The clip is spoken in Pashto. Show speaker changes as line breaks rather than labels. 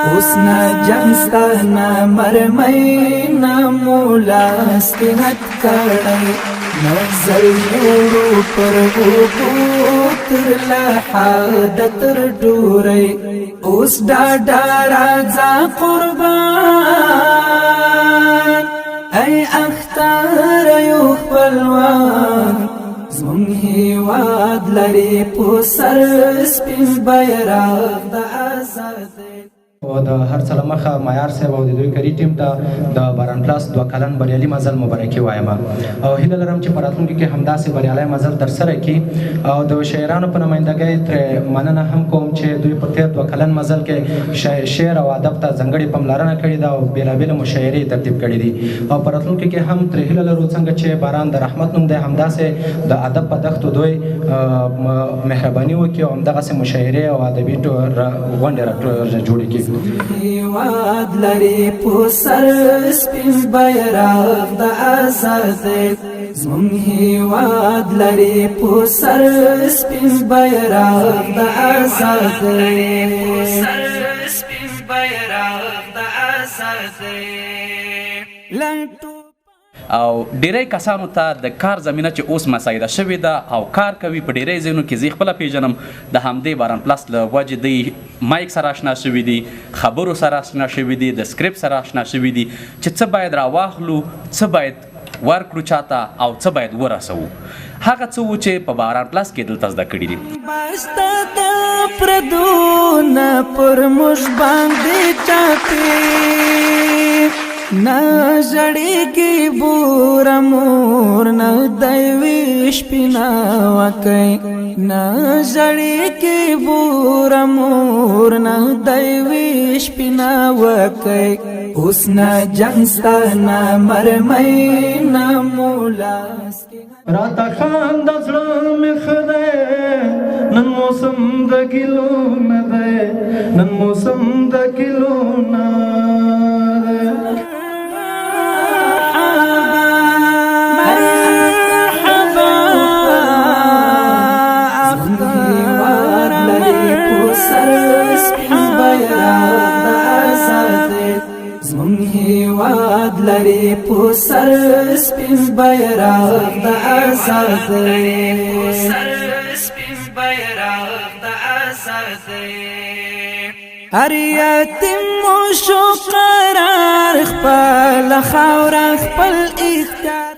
حسن جنستانا مرمينا مولا سکنت کڑی نظر یورو پر اوبو تر لحاد تر دوری اوس ڈاڈا رازا قربان ای اختار یو خپلوان زمون هیواد لري په سر سپین بیرغ د آزادۍ
او د هر څه له مخه معیار صاحب او د دوی کری ټیم ته د باران پلاس 2 کلن بریالي مزل مبارکي وایم او هیله لرم چې په راتلونکي کې همداسې بریالی مزل ترسره کړي او د شاعرانو په نمایندګۍ ترې مننه هم کوم چې دوی په تېر 2 کلن مزل کې شعر او ادب ته ځانګړې پاملرنه کړې ده او بېلابېلې مشاعرې ترتیب کړي دي او په راتلونکي کې هم ترې هیله لرو څنګه چې باران د رحمت نوم دی همداسې د ادب په دښتو دوی مهرباني وکړي او همدغسې مشاعرې او ادبي غونډې جوړې کړي
هیواد لري په سر سپین بیرغ د آزادۍ زمون هیواد لري په سر سپین بیرغ د آزادۍ سپین بیرغ د آزادۍ
او ډیری کسانو ته د کار زمینه چې اوس مساعده شوې ده او کار کوي په ډیری ځایونو کې زه خپله پیژنم د همدې باران پلس له وجې دوی مایک سره اشنا شوي دي خبرو سره اشنا شوي دي د سکرپټ سره اشنا شوي دي چې څه باید راواخلو څه باید ورکړو چاته او څه باید ورسوو هغه څه و چې په باران پلس کې دلته زده کړي دي
باسته د پردونه پر موږ باندې چاپي نه ژړېږي بوره مور نه دی وي شپینه وکۍ نه ژړېږي بوره مور نه دی وي شپینه وکۍ اوس نه جنګ سته نه مرمۍ نه مولا
راته خانده زړه مې ښه دی نن موسم د ګیلو نه دی نن موسم د ګیلو نه هیواد لري په سر سپین بیرغ د آزادۍ هر یتیم مو شو قرار خپل خاوره خپل اختیار